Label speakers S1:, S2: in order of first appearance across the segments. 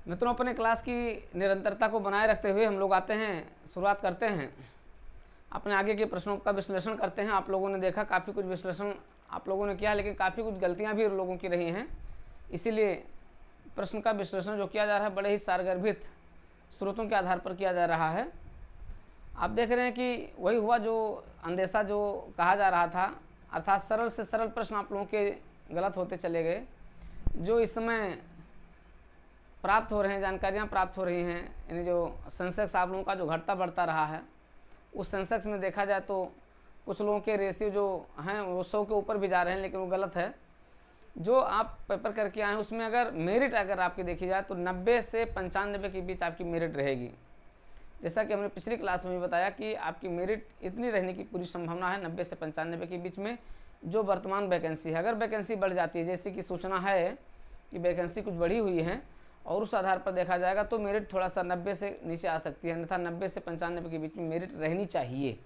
S1: मित्रों, अपने क्लास की निरंतरता को बनाए रखते हुए हम लोग आते हैं, शुरुआत करते हैं, अपने आगे के प्रश्नों का विश्लेषण करते हैं। आप लोगों ने देखा काफ़ी कुछ विश्लेषण आप लोगों ने किया, लेकिन काफ़ी कुछ गलतियां भी लोगों की रही हैं। इसीलिए प्रश्न का विश्लेषण जो किया जा रहा है बड़े ही सारगर्भित स्रोतों के आधार पर किया जा रहा है। आप देख रहे हैं कि वही हुआ जो अंदेशा जो कहा जा रहा था, अर्थात सरल से सरल प्रश्न आप लोगों के गलत होते चले गए। जो इस समय प्राप्त हो रहे हैं, जानकारियाँ प्राप्त हो रही हैं, यानी जो सेंसेक्स आप लोगों का जो घटता बढ़ता रहा है, उस सेंसेक्स में देखा जाए तो कुछ लोगों के रेशियो जो हैं वो 100 के ऊपर भी जा रहे हैं, लेकिन वो गलत है। जो आप पेपर करके आए हैं उसमें अगर मेरिट अगर आपकी देखी जाए तो 90 से 95 के बीच आपकी मेरिट रहेगी। जैसा कि हमने पिछली क्लास में भी बताया कि आपकी मेरिट इतनी रहने की पूरी संभावना है 90 से 95 के बीच में जो वर्तमान वैकेंसी है। अगर वैकेंसी बढ़ जाती है, जैसे कि सूचना है कि वैकेंसी कुछ बढ़ी हुई है और उस आधार पर देखा जाएगा तो मेरिट थोड़ा सा 90 से नीचे आ सकती है, अन्यथा 90 से 95 के बीच में मेरिट रहनी चाहिए।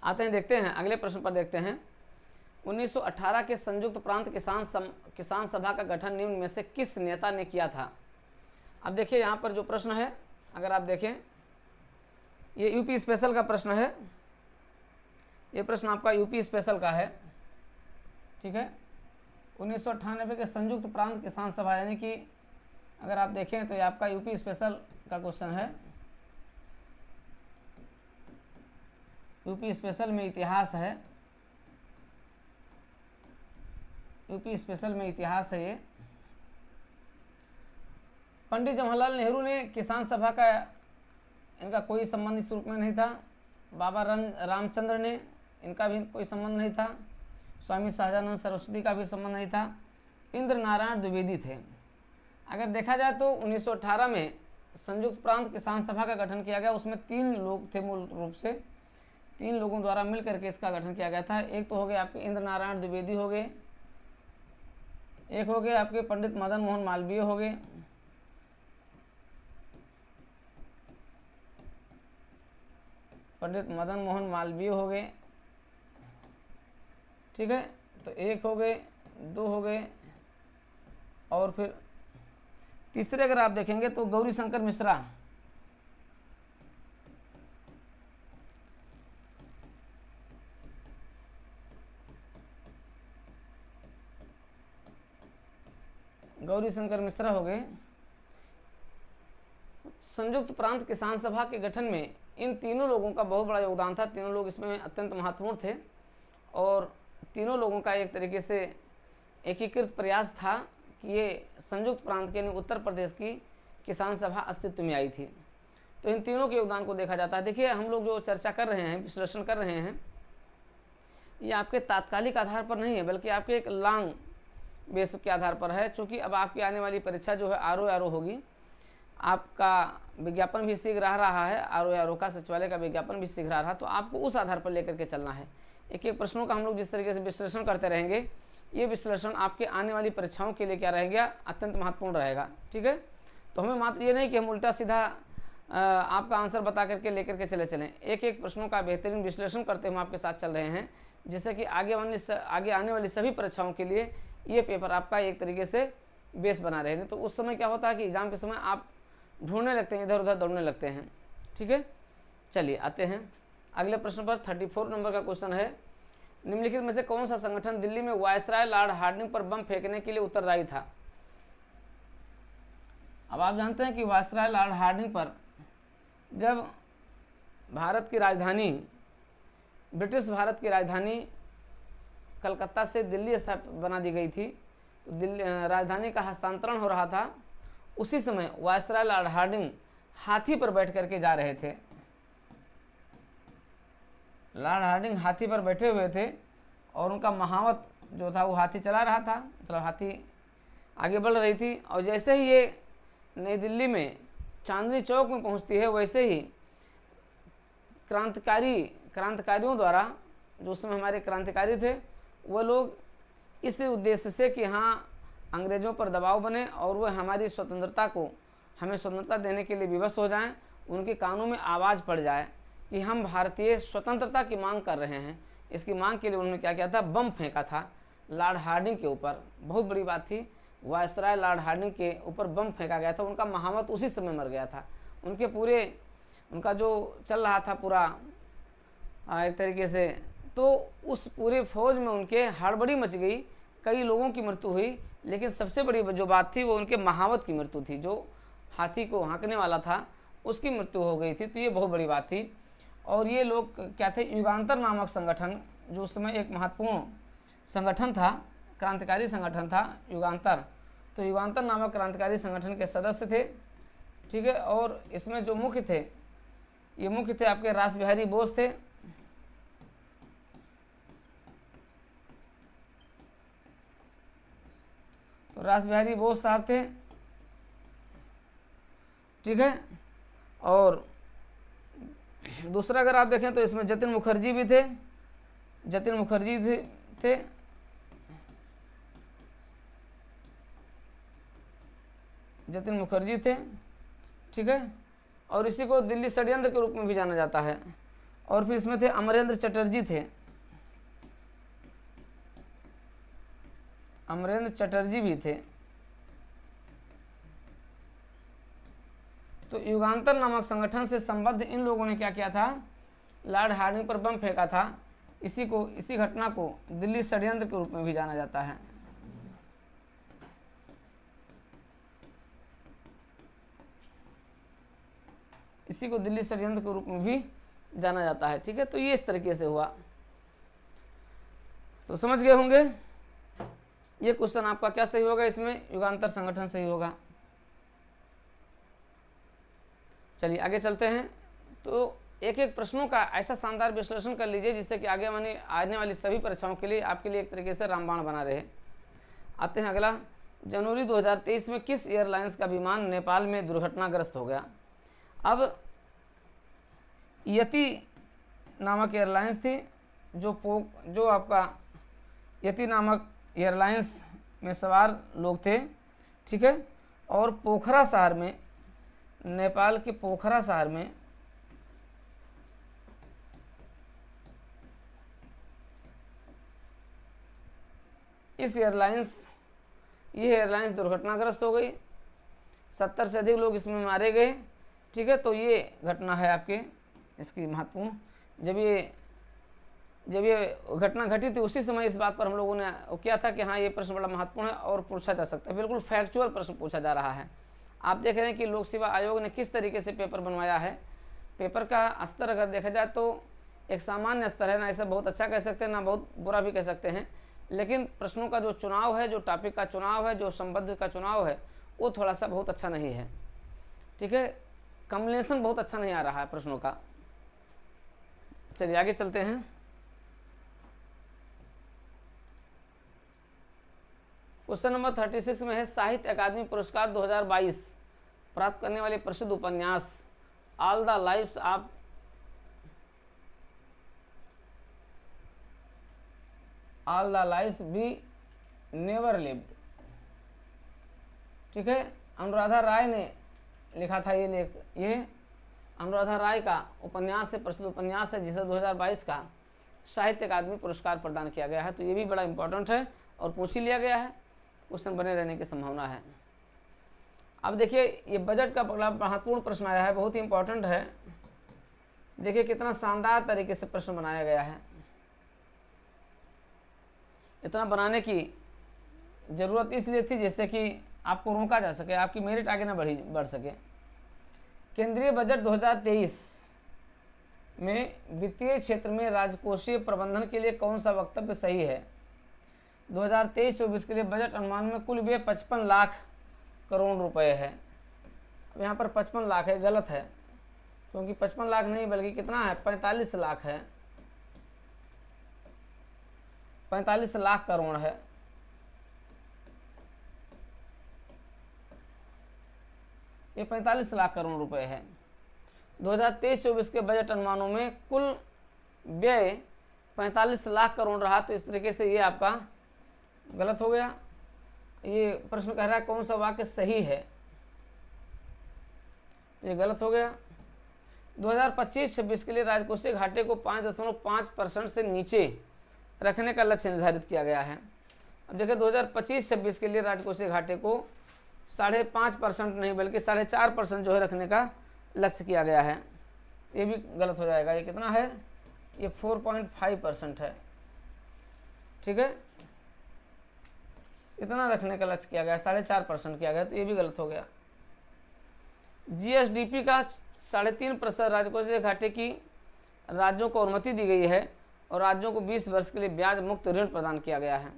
S1: आते हैं, देखते हैं अगले प्रश्न पर। देखते हैं 1918 के संयुक्त प्रांत किसान सभा का गठन निम्न में से किस नेता ने किया था। अब देखिए यहाँ पर जो प्रश्न है, अगर आप देखें ये यूपी स्पेशल का प्रश्न है। ये प्रश्न आपका यूपी स्पेशल का है, ठीक है। 1998 के संयुक्त प्रांत किसान सभा, यानी कि अगर आप देखें तो ये आपका यूपी स्पेशल का क्वेश्चन है। यूपी स्पेशल में इतिहास है, यूपी स्पेशल में इतिहास है। ये पंडित जवाहरलाल नेहरू ने किसान सभा का, इनका कोई संबंध इस रूप में नहीं था। बाबा रामचंद्र ने, इनका भी कोई संबंध नहीं था। स्वामी सहजानंद सरस्वती का भी संबंध नहीं था। इंद्र नारायण द्विवेदी थे। अगर देखा जाए तो 1918 में संयुक्त प्रांत किसान सभा का गठन किया गया, उसमें 3 लोग थे मूल रूप से, 3 लोगों द्वारा मिल करके इसका गठन किया गया था। एक तो हो गए आपके इंद्र नारायण द्विवेदी हो गए, एक हो गए आपके पंडित मदन मोहन मालवीय हो गए, पंडित मदन मोहन मालवीय हो गए, ठीक है। तो एक हो गए, 2 हो गए, और फिर तीसरे अगर आप देखेंगे तो गौरी शंकर मिश्रा, गौरी शंकर मिश्रा हो गए। संयुक्त प्रांत किसान सभा के गठन में इन तीनों लोगों का बहुत बड़ा योगदान था। तीनों लोग इसमें अत्यंत महत्वपूर्ण थे और तीनों लोगों का एक तरीके से एकीकृत प्रयास था कि ये संयुक्त प्रांत के उत्तर प्रदेश की किसान सभा अस्तित्व में आई थी। तो इन तीनों के योगदान को देखा जाता है। देखिए हम लोग जो चर्चा कर रहे हैं, विश्लेषण कर रहे हैं, ये आपके तात्कालिक आधार पर नहीं है, बल्कि आपके एक लॉन्ग बेस के आधार पर है। चूँकि अब आपकी आने वाली परीक्षा जो है आरओ होगी, आपका विज्ञापन भी शीघ्र आ रहा है, आरओ का सचिवालय का विज्ञापन भी शीघ्र आ रहा है, तो आपको उस आधार पर लेकर के चलना है। एक एक प्रश्नों का हम लोग जिस तरीके से विश्लेषण करते रहेंगे, ये विश्लेषण आपके आने वाली परीक्षाओं के लिए क्या रहेगा, अत्यंत महत्वपूर्ण रहेगा, ठीक है। तो हमें मात्र ये नहीं कि हम उल्टा सीधा आपका आंसर बता करके लेकर के चले चलें। एक एक प्रश्नों का बेहतरीन विश्लेषण करते हम आपके साथ चल रहे हैं, जिससे कि आगे आने वाली सभी परीक्षाओं के लिए ये पेपर आपका एक तरीके से बेस बना रहेगा। तो उस समय क्या होता है कि एग्जाम के समय आप ढूंढने लगते हैं, इधर उधर दौड़ने लगते हैं, ठीक है। चलिए आते हैं अगले प्रश्न पर। 34 नंबर का क्वेश्चन है, निम्नलिखित में से कौन सा संगठन दिल्ली में वायसराय लॉर्ड हार्डिंग पर बम फेंकने के लिए उत्तरदायी था। अब आप जानते हैं कि वायसराय लॉर्ड हार्डिंग पर जब भारत की राजधानी, ब्रिटिश भारत की राजधानी कलकत्ता से दिल्ली बना दी गई थी, तो दिल्ली राजधानी का हस्तांतरण हो रहा था, उसी समय वायसराय लॉर्ड हार्डिंग हाथी पर बैठ करके जा रहे थे। लॉर्ड हार्डिंग हाथी पर बैठे हुए थे और उनका महावत जो था वो हाथी चला रहा था, मतलब हाथी आगे बढ़ रही थी। और जैसे ही ये नई दिल्ली में चांदनी चौक में पहुंचती है, वैसे ही क्रांतिकारियों द्वारा, जो उस समय हमारे क्रांतिकारी थे, वो लोग इस उद्देश्य से कि हाँ अंग्रेज़ों पर दबाव बने और वह हमारी स्वतंत्रता को, हमें स्वतंत्रता देने के लिए विवश हो जाएं, उनके कानों में आवाज़ पड़ जाए कि हम भारतीय स्वतंत्रता की मांग कर रहे हैं। इसकी मांग के लिए उन्होंने क्या किया था, बम फेंका था लॉर्ड हार्डिंग के ऊपर। बहुत बड़ी बात थी। वायसराय लॉर्ड हार्डिंग के ऊपर बम फेंका गया था। उनका महामत उसी समय मर गया था। उनका जो चल रहा था पूरा एक तरीके से, तो उस पूरे फौज में उनके हड़बड़ी मच गई, कई लोगों की मृत्यु हुई। लेकिन सबसे बड़ी जो बात थी वो उनके महावत की मृत्यु थी। जो हाथी को हाँकने वाला था उसकी मृत्यु हो गई थी, तो ये बहुत बड़ी बात थी। और ये लोग क्या थे, युगांतर नामक संगठन, जो उस समय एक महत्वपूर्ण संगठन था, क्रांतिकारी संगठन था युगांतर। तो युगांतर नामक क्रांतिकारी संगठन के सदस्य थे, ठीक है। और इसमें जो मुख्य थे, ये मुख्य थे आपके रास बिहारी बोस थे, तो रास बिहारी बोस साहब थे, ठीक है। और दूसरा अगर आप देखें तो इसमें जतिन मुखर्जी भी थे, जतिन मुखर्जी थे, जतिन मुखर्जी थे, ठीक है। और इसी को दिल्ली षड्यंत्र के रूप में भी जाना जाता है। और फिर इसमें थे अमरेंद्र चटर्जी थे, अमरेंद्र चटर्जी भी थे। तो युगांतर नामक संगठन से संबद्ध इन लोगों ने क्या किया था, लॉर्ड हार्डिंग पर बम फेंका था। इसी घटना को दिल्ली षड्यंत्र के रूप में भी जाना जाता है। इसी को दिल्ली षड्यंत्र के रूप में भी जाना जाता है, ठीक है। तो ये इस तरीके से हुआ, तो समझ गए होंगे। ये क्वेश्चन आपका क्या सही होगा, इसमें युगांतर संगठन सही होगा। चलिए आगे चलते हैं। तो एक एक प्रश्नों का ऐसा शानदार विश्लेषण कर लीजिए जिससे कि आगे आने वाली सभी परीक्षाओं के लिए आपके लिए एक तरीके से रामबाण बना रहे। आते हैं अगला, जनवरी 2023 में किस एयरलाइंस का विमान नेपाल में दुर्घटनाग्रस्त हो गया। अब यति नामक एयरलाइंस थी, जो आपका यति नामक एयरलाइंस में सवार लोग थे, ठीक है। और पोखरा शहर में, नेपाल के पोखरा शहर में ये एयरलाइंस दुर्घटनाग्रस्त हो गई। 70 से अधिक लोग इसमें मारे गए, ठीक है। तो ये घटना है आपके इसकी महत्वपूर्ण। जब ये घटना घटी थी उसी समय इस बात पर हम लोगों ने किया था कि हाँ ये प्रश्न बड़ा महत्वपूर्ण है और पूछा जा सकता है। बिल्कुल फैक्चुअल प्रश्न पूछा जा रहा है। आप देख रहे हैं कि लोक सेवा आयोग ने किस तरीके से पेपर बनवाया है। पेपर का स्तर अगर देखा जाए तो एक सामान्य स्तर है, ना ऐसा बहुत अच्छा कह सकते हैं ना बहुत बुरा भी कह सकते हैं। लेकिन प्रश्नों का जो चुनाव है, जो टॉपिक का चुनाव है, जो संबंध का चुनाव है, वो थोड़ा सा बहुत अच्छा नहीं है, ठीक है। कॉम्बिनेशन बहुत अच्छा नहीं आ रहा है प्रश्नों का। चलिए आगे चलते हैं। क्वेश्चन नंबर 36 में है, साहित्य अकादमी पुरस्कार 2022 प्राप्त करने वाले प्रसिद्ध उपन्यास all the lives we never lived, ठीक है। अनुराधा राय ने लिखा था ये लेख। ये अनुराधा राय का उपन्यास है, प्रसिद्ध उपन्यास है, जिसे 2022 का साहित्य अकादमी पुरस्कार प्रदान किया गया है। तो ये भी बड़ा इंपॉर्टेंट है और पूछ ही लिया गया है, क्वेश्चन बने रहने की संभावना है। अब देखिए ये बजट का बड़ा महत्वपूर्ण प्रश्न आया है, बहुत ही इंपॉर्टेंट है। देखिए कितना शानदार तरीके से प्रश्न बनाया गया है। इतना बनाने की ज़रूरत इसलिए थी जिससे कि आपको रोका जा सके, आपकी मेरिट आगे ना बढ़ सके। केंद्रीय बजट 2023 में वित्तीय क्षेत्र में राजकोषीय प्रबंधन के लिए कौन सा वक्तव्य सही है। 2023-24 के लिए बजट अनुमान में कुल व्यय 55 लाख करोड़ रुपए है। अब यहाँ पर 55 लाख है, गलत है, क्योंकि 55 लाख नहीं बल्कि कितना है, 45 लाख है, 45 लाख करोड़ है। ये 45 लाख करोड़ रुपए है। 2023-24 के बजट अनुमानों में कुल व्यय 45 लाख करोड़ रहा, तो इस तरीके से ये आपका गलत हो गया। ये प्रश्न कह रहा है कौन सा वाक्य सही है, ये गलत हो गया। 2025-26 के लिए राजकोषीय घाटे को 5.5% से नीचे रखने का लक्ष्य निर्धारित किया गया है। अब देखिए 2025-26 के लिए राजकोषीय घाटे को 5.5% नहीं बल्कि 4.5% जो है रखने का लक्ष्य किया गया है। ये भी गलत हो जाएगा। ये कितना है, ये 4.5% है, ठीक है, इतना रखने का लक्ष्य किया गया, 4.5% किया गया, तो ये भी गलत हो गया। जीएसडीपी का 3.5% राजकोषीय घाटे की राज्यों को अनुमति दी गई है और राज्यों को 20 वर्ष के लिए ब्याज मुक्त ऋण प्रदान किया गया है।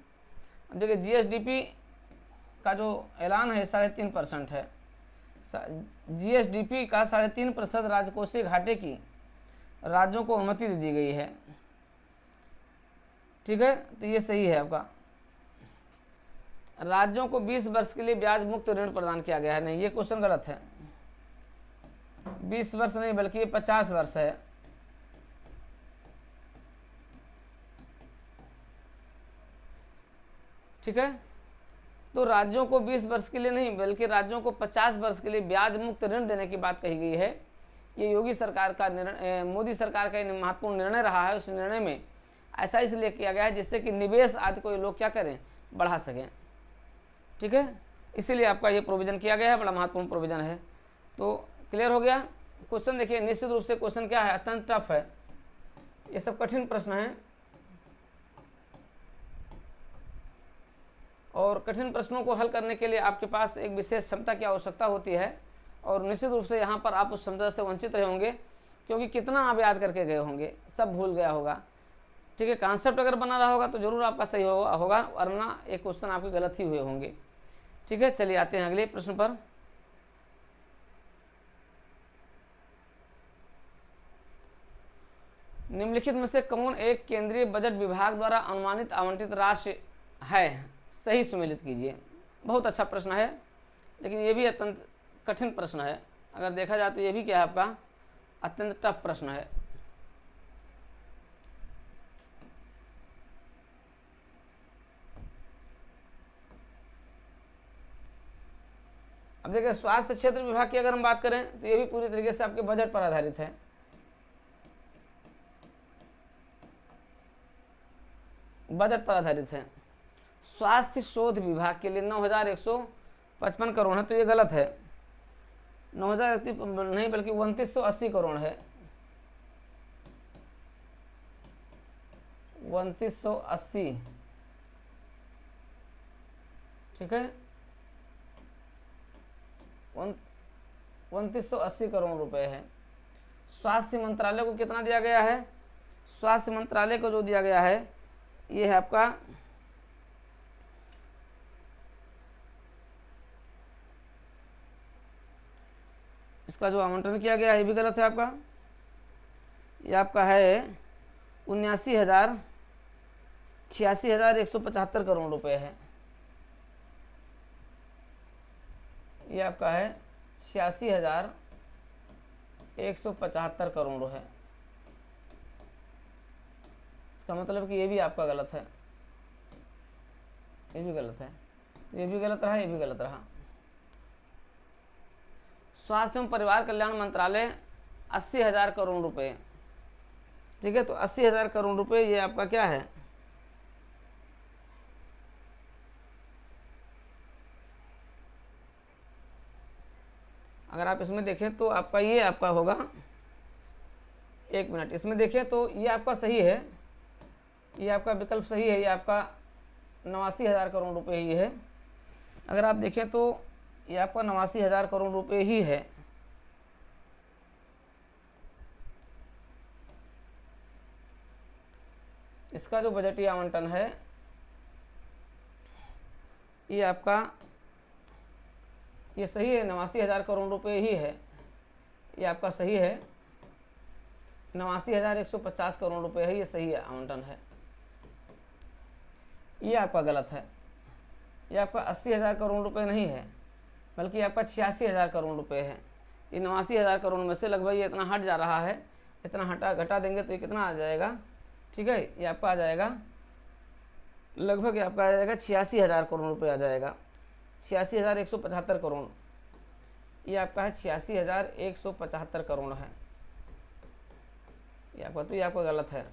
S1: अब देखिए जीएसडीपी का जो ऐलान है 3.5% है। जीएसडीपी का 3.5% राजकोषीय घाटे की राज्यों को अनुमति दी गई है, ठीक है, तो ये सही है आपका। राज्यों को 20 वर्ष के लिए ब्याज मुक्त ऋण प्रदान किया गया है, नहीं, ये क्वेश्चन गलत है। 20 वर्ष नहीं बल्कि ये 50 वर्ष है। ठीक है, तो राज्यों को 20 वर्ष के लिए नहीं बल्कि राज्यों को 50 वर्ष के लिए ब्याज मुक्त ऋण देने की बात कही गई है। ये योगी सरकार का निर्णय, मोदी सरकार का महत्वपूर्ण निर्णय रहा है। उस निर्णय में ऐसा इसलिए किया गया है जिससे कि निवेश आदि को ये लोग क्या करें, बढ़ा सकें, ठीक है, इसीलिए आपका ये प्रोविजन किया गया है, बड़ा महत्वपूर्ण प्रोविजन है। तो क्लियर हो गया। क्वेश्चन देखिए, निश्चित रूप से क्वेश्चन क्या है, अत्यंत टफ है, ये सब कठिन प्रश्न है और कठिन प्रश्नों को हल करने के लिए आपके पास एक विशेष क्षमता की आवश्यकता होती है और निश्चित रूप से यहाँ पर आप उस क्षमता से वंचित रहे होंगे, क्योंकि कितना आप याद करके गए होंगे, सब भूल गया होगा, ठीक है। कॉन्सेप्ट अगर बना रहा होगा तो जरूर आपका सही होगा, वरना एक क्वेश्चन आपके गलत ही हुए होंगे, ठीक है। चलिए आते हैं अगले प्रश्न पर। निम्नलिखित में से कौन एक केंद्रीय बजट विभाग द्वारा अनुमानित आवंटित राशि है, सही सुमेलित कीजिए। बहुत अच्छा प्रश्न है, लेकिन ये भी अत्यंत कठिन प्रश्न है। अगर देखा जाए तो ये भी क्या है, आपका अत्यंत टफ प्रश्न है। अब देखिए, स्वास्थ्य क्षेत्र विभाग की अगर हम बात करें तो ये भी पूरी तरीके से आपके बजट पर आधारित है। बजट पर आधारित है। स्वास्थ्य शोध विभाग के लिए 9,155 करोड़ है, तो ये गलत है। 9,000 नहीं बल्कि 2,980 करोड़ है, 2,980, ठीक है, 2,980 करोड़ रुपए है। स्वास्थ्य मंत्रालय को कितना दिया गया है, स्वास्थ्य मंत्रालय को जो दिया गया है ये है आपका इसका जो आवंटन किया गया है ये भी गलत है आपका। ये आपका है 86,175 करोड़ रुपए है। ये आपका है 86,175 करोड़ है। इसका मतलब कि ये भी आपका गलत है, ये भी गलत है, ये भी गलत रहा, ये भी गलत रहा। स्वास्थ्य एवं परिवार कल्याण मंत्रालय 80,000 करोड़ रुपए, ठीक है, तो 80,000 करोड़ रुपए ये आपका क्या है, अगर आप इसमें देखें तो आपका ये आपका होगा, एक मिनट, इसमें देखें तो ये आपका सही है, ये आपका विकल्प सही है, ये आपका 89,000 करोड़ रुपए ही है। अगर आप देखें तो ये आपका 89,000 करोड़ रुपए ही है। इसका जो बजटीय आवंटन है ये आपका ये सही है, 89,000 करोड़ रुपए ही है, ये आपका सही है, 89,150 करोड़ रुपए है, ये सही आवंटन है। ये आपका गलत है, ये आपका 80,000 करोड़ रुपए नहीं है बल्कि आपका 86,000 करोड़ रुपए है। ये 89,000 करोड़ में से लगभग ये इतना हट जा रहा है, इतना घटा देंगे तो ये कितना आ जाएगा, ठीक है, ये आपका आ जाएगा लगभग, ये आपका आ जाएगा 86,000 करोड़ रुपए आ जाएगा, 86,175 करोड़, ये आपका है 86,175 करोड़ है ये आपका, तो ये आपका गलत है।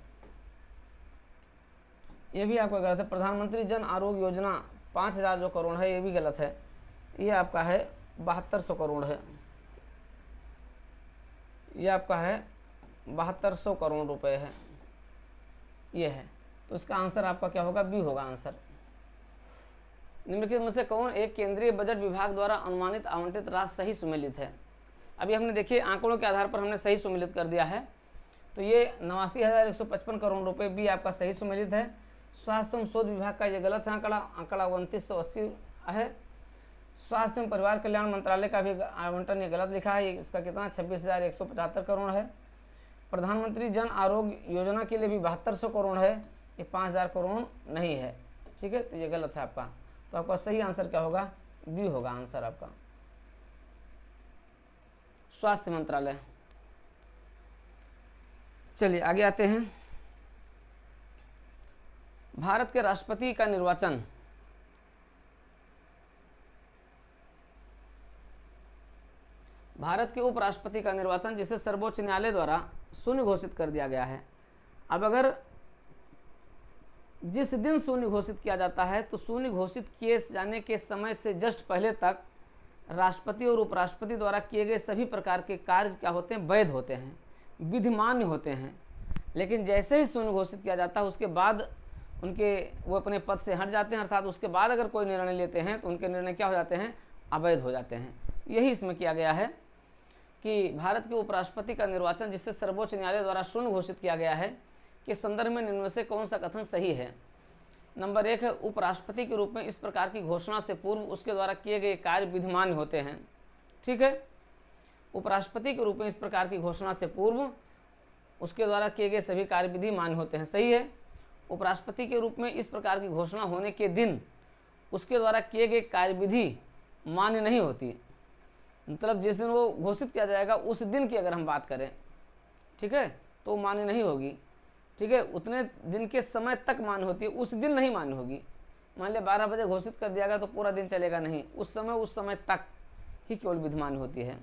S1: ये भी आपका गलत है। प्रधानमंत्री जन आरोग्य योजना 5,000 जो करोड़ है ये भी गलत है, ये आपका है 7200 करोड़ है, ये आपका है 7200 करोड़ रुपए है, ये है। तो इसका आंसर आपका क्या होगा, बी होगा आंसर। निम्नलिखित में से कौन एक केंद्रीय बजट विभाग द्वारा अनुमानित आवंटित राशि सही सुमेलित है। अभी हमने देखिए आंकड़ों के आधार पर हमने सही सुमेलित कर दिया है, तो ये 89,155 करोड़ रुपए भी आपका सही सुमेलित है। स्वास्थ्य एवं शोध विभाग का ये गलत है आंकड़ा, आंकड़ा 2980 है। स्वास्थ्य एवं परिवार कल्याण मंत्रालय का भी आवंटन ये गलत लिखा है, इसका कितना 26,175 करोड़ है। प्रधानमंत्री जन आरोग्य योजना के लिए भी 7200 करोड़ है, ये 5,000 करोड़ नहीं है, ठीक है, तो ये गलत है आपका। तो आपका सही आंसर क्या होगा, बी होगा आंसर आपका, स्वास्थ्य मंत्रालय। चलिए आगे आते हैं। भारत के राष्ट्रपति का निर्वाचन भारत के उपराष्ट्रपति का निर्वाचन जिसे सर्वोच्च न्यायालय द्वारा शून्य घोषित कर दिया गया है। अब अगर जिस दिन शून्य घोषित किया जाता है तो शून्य घोषित किए जाने के समय से जस्ट पहले तक राष्ट्रपति और उपराष्ट्रपति द्वारा किए गए सभी प्रकार के कार्य क्या होते हैं, वैध होते हैं, विधिमान्य होते हैं। लेकिन जैसे ही शून्य घोषित किया जाता है उसके बाद वो अपने पद से हट जाते हैं, अर्थात उसके बाद अगर कोई निर्णय लेते हैं तो उनके निर्णय क्या हो जाते हैं, अवैध हो जाते हैं। यही इसमें किया गया है कि भारत के उपराष्ट्रपति का निर्वाचन जिससे सर्वोच्च न्यायालय द्वारा शून्य घोषित किया गया है के संदर्भ में निम्न में से कौन सा कथन सही है। नंबर 1 है, उपराष्ट्रपति के रूप में इस प्रकार की घोषणा से पूर्व उसके द्वारा किए गए कार्य विधिमान्य होते हैं। ठीक है, उपराष्ट्रपति के रूप में इस प्रकार की घोषणा से पूर्व उसके द्वारा किए गए सभी कार्य विधि मान्य होते हैं। सही है, उपराष्ट्रपति के रूप में इस प्रकार की घोषणा होने के दिन उसके द्वारा किए गए कार्य विधि मान्य नहीं होती। मतलब जिस दिन वो घोषित किया जाएगा उस दिन की अगर हम बात करें, ठीक है, तो मान्य नहीं होगी। ठीक है, उतने दिन के समय तक मान्य होती है, उस दिन नहीं मान्य होगी। मान लिया 12 बजे घोषित कर दिया गया तो पूरा दिन चलेगा नहीं, उस समय तक ही केवल विधि मान्य होती है।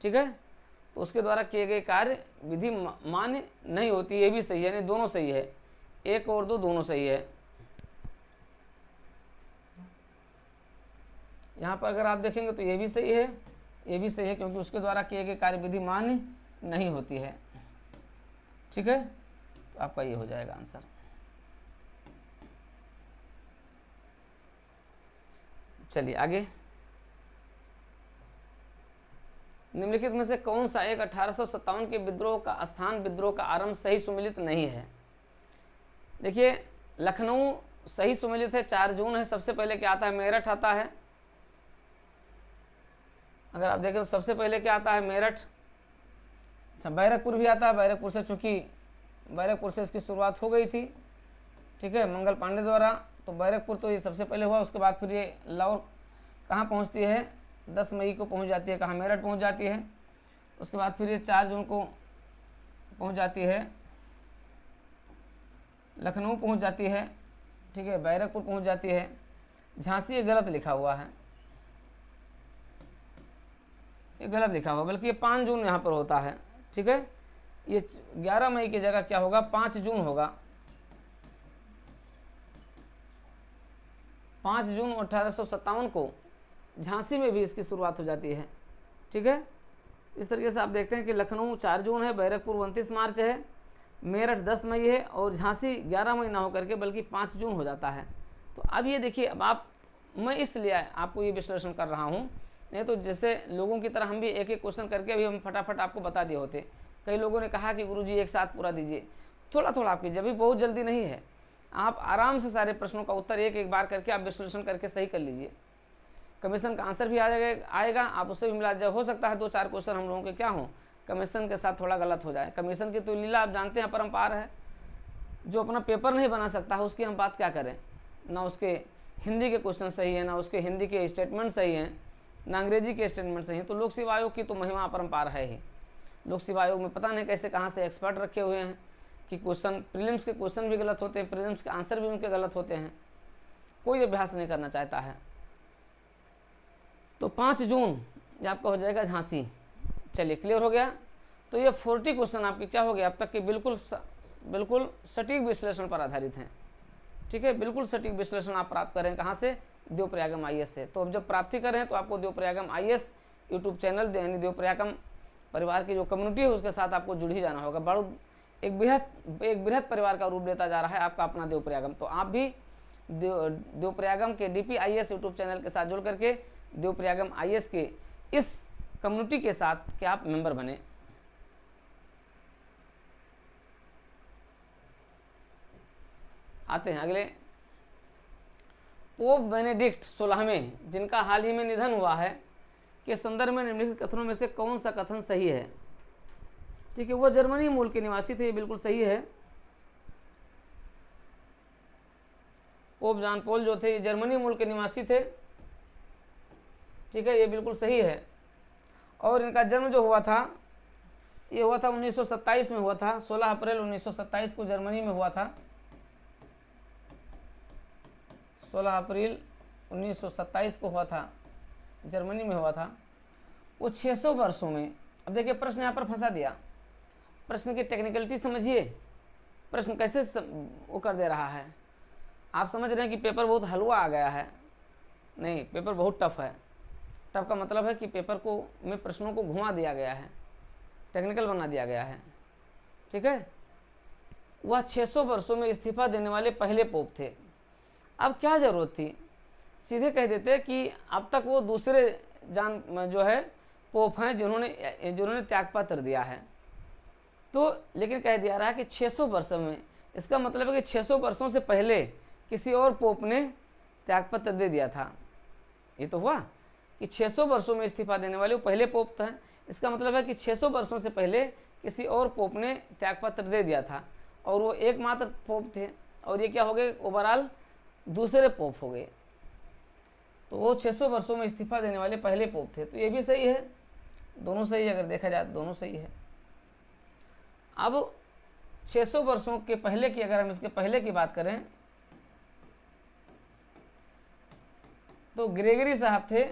S1: ठीक है, तो उसके द्वारा किए गए कार्य विधि मान्य नहीं होती। ये भी सही है, नहीं दोनों सही है, 1 और 2 दोनों सही है। यहाँ पर अगर आप देखेंगे तो ये भी सही है, ये भी सही है, क्योंकि उसके द्वारा किए गए कार्य विधि मान्य नहीं होती है। ठीक है, तो आपका ये हो जाएगा आंसर। चलिए आगे, निम्नलिखित में से कौन सा एक 1857 के विद्रोह का स्थान विद्रोह का आरंभ सही सुमेलित नहीं है। देखिए, लखनऊ सही सुमेलित है, 4 जून है। सबसे पहले क्या आता है, मेरठ आता है। अगर आप देखें तो सबसे पहले क्या आता है, मेरठ। अच्छा, बैरकपुर भी आता है। बैरकपुर से, चूंकि बैरकपुर से इसकी शुरुआत हो गई थी, ठीक है, मंगल पांडे द्वारा, तो बैरकपुर तो ये सबसे पहले हुआ। उसके बाद फिर ये लाहौर कहाँ पहुँचती है, 10 मई को पहुँच जाती है, कहाँ, मेरठ पहुँच जाती है। उसके बाद फिर ये 4 जून को पहुँच जाती है, लखनऊ पहुँच जाती है। ठीक है, बैरकपुर पहुँच जाती है। झांसी ये गलत लिखा हुआ है, ये गलत लिखा हुआ, बल्कि ये 5 जून यहाँ पर होता है। ठीक है, ये 11 मई की जगह क्या होगा, 5 जून होगा। 5 जून 1857 को झांसी में भी इसकी शुरुआत हो जाती है। ठीक है, इस तरीके से आप देखते हैं कि लखनऊ 4 जून है, बैरकपुर 29 मार्च है, मेरठ 10 मई है और झांसी 11 मई ना होकर के बल्कि 5 जून हो जाता है। तो अब ये देखिए, अब मैं इसलिए आपको ये विश्लेषण कर रहा हूँ, नहीं तो जैसे लोगों की तरह हम भी एक एक क्वेश्चन करके अभी हम फटाफट आपको बता दिए होते। कई लोगों ने कहा कि गुरुजी एक साथ पूरा दीजिए, थोड़ा थोड़ा आप कीजिए, अभी बहुत जल्दी नहीं है। आप आराम से सारे प्रश्नों का उत्तर एक एक बार करके आप विश्लेषण करके सही कर लीजिए। कमीशन का आंसर भी आएगा, आप उससे भी मिला जाए। हो सकता है 2-4 क्वेश्चन हम लोगों के क्या हों, कमीशन के साथ थोड़ा गलत हो जाए। कमीशन की तो लीला आप जानते हैं अपरंपार है। जो अपना पेपर नहीं बना सकता है उसकी हम बात क्या करें। ना उसके हिंदी के क्वेश्चन सही है, ना उसके हिंदी के स्टेटमेंट सही हैं, ना अंग्रेजी के स्टेटमेंट सही हैं। तो लोक सेवा आयोग की तो महिमा अपरंपार है ही। लोक सेवा आयोग में पता नहीं कैसे कहाँ से एक्सपर्ट रखे हुए हैं कि क्वेश्चन, प्रीलिम्स के क्वेश्चन भी गलत होते हैं, प्रीलिम्स के आंसर भी उनके गलत होते हैं। कोई अभ्यास नहीं करना चाहता है। तो 5 जून ये आपका हो जाएगा झांसी। चलिए, क्लियर हो गया। तो ये 40 क्वेश्चन आपके क्या हो गया अब तक के बिल्कुल सटीक विश्लेषण पर आधारित हैं। ठीक है, बिल्कुल सटीक विश्लेषण आप प्राप्त करें कहाँ से, देवप्रयागम IAS से। तो अब जब प्राप्ति कर रहे हैं तो आपको देवप्रयागम IAS यूट्यूब चैनल यानी देवप्रयागम परिवार की जो कम्युनिटी है उसके साथ आपको जुड़ ही जाना होगा। बड़ा एक बृहद परिवार का रूप लेता जा रहा है आपका अपना देवप्रयागम। तो आप भी देवप्रयागम के DP IAS यूट्यूब चैनल के साथ जुड़ करके देवप्रयागम IAS के इस कम्युनिटी के साथ क्या आप मेंबर बने। आते हैं अगले, पोप बेनेडिक्ट 16वें जिनका हाल ही में निधन हुआ है के संदर्भ में निम्नलिखित कथनों में से कौन सा कथन सही है। ठीक है, वो जर्मनी मूल के निवासी थे, ये बिल्कुल सही है। पोप जॉन पॉल जो थे ये जर्मनी मूल के निवासी थे। ठीक है, ये बिल्कुल सही है। और इनका जन्म जो हुआ था ये हुआ था 1927 में हुआ था, 16 अप्रैल 1927 को जर्मनी में हुआ था। 16 अप्रैल 1927 को हुआ था, जर्मनी में हुआ था। वो 600 वर्षों में, अब देखिए प्रश्न यहाँ पर फंसा दिया, प्रश्न की टेक्निकलिटी समझिए, प्रश्न कैसे वो कर दे रहा है। आप समझ रहे हैं कि पेपर बहुत हलवा आ गया है, नहीं, पेपर बहुत टफ है। टफ का मतलब है कि पेपर को में प्रश्नों को घुमा दिया गया है, टेक्निकल बना दिया गया है। ठीक है, वह 600 वर्षों में इस्तीफा देने वाले पहले पोप थे। अब क्या ज़रूरत थी, सीधे कह देते कि अब तक वो दूसरे जो है पोप हैं जिन्होंने त्यागपत्र दिया है। तो लेकिन कह दिया रहा है कि 600 वर्षों में, इसका मतलब है कि 600 वर्षों से पहले किसी और पोप ने त्यागपत्र दे दिया था। ये तो हुआ कि 600 वर्षों में इस्तीफा देने वाले वो पहले पोप थे। इसका मतलब है कि 600 वर्षों से पहले किसी और पोप ने त्यागपत्र दे दिया था और वो एकमात्र पोप थे, और ये क्या हो गए, ओवरऑल दूसरे पोप हो गए। तो वो 600 वर्षों में इस्तीफा देने वाले पहले पोप थे। तो ये भी सही है, दोनों सही है, अगर देखा जाए तो दोनों सही है। अब 600 वर्षों के पहले की, अगर हम इसके पहले की बात करें तो ग्रेगरी साहब थे।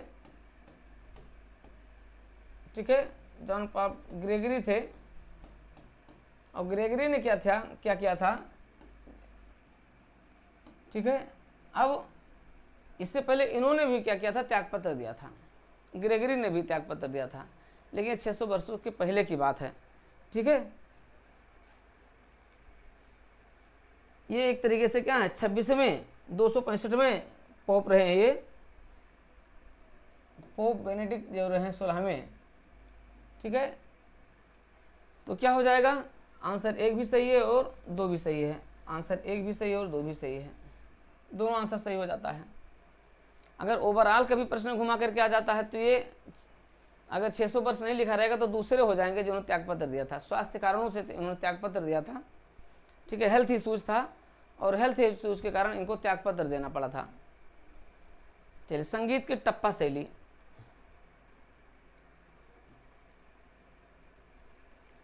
S1: ठीक है, जॉन पॉल ग्रेगरी थे, और ग्रेगरी ने क्या किया था। ठीक है, अब इससे पहले इन्होंने भी क्या किया था, त्यागपत्र दिया था। ग्रेगरी ने भी त्यागपत्र दिया था, लेकिन 600 वर्षों के पहले की बात है। ठीक है, ये एक तरीके से क्या है, 26वें 265वें पोप रहे हैं ये, पोप बेनेडिक्ट जो रहे 16वें। ठीक है, तो क्या हो जाएगा, आंसर 1 भी सही है और 2 भी सही है। आंसर 1 भी सही है और 2 भी सही है, दोनों आंसर सही हो जाता है। अगर ओवरऑल कभी प्रश्न घुमा करके आ जाता है तो ये अगर 600 वर्ष नहीं लिखा रहेगा तो दूसरे हो जाएंगे जिन्होंने त्यागपत्र दिया था, स्वास्थ्य कारणों से उन्होंने त्यागपत्र दिया था। ठीक है, हेल्थ इशूज़ था और हेल्थ इशूज़ के कारण इनको त्यागपत्र देना पड़ा था। चलिए, संगीत की टप्पा शैली।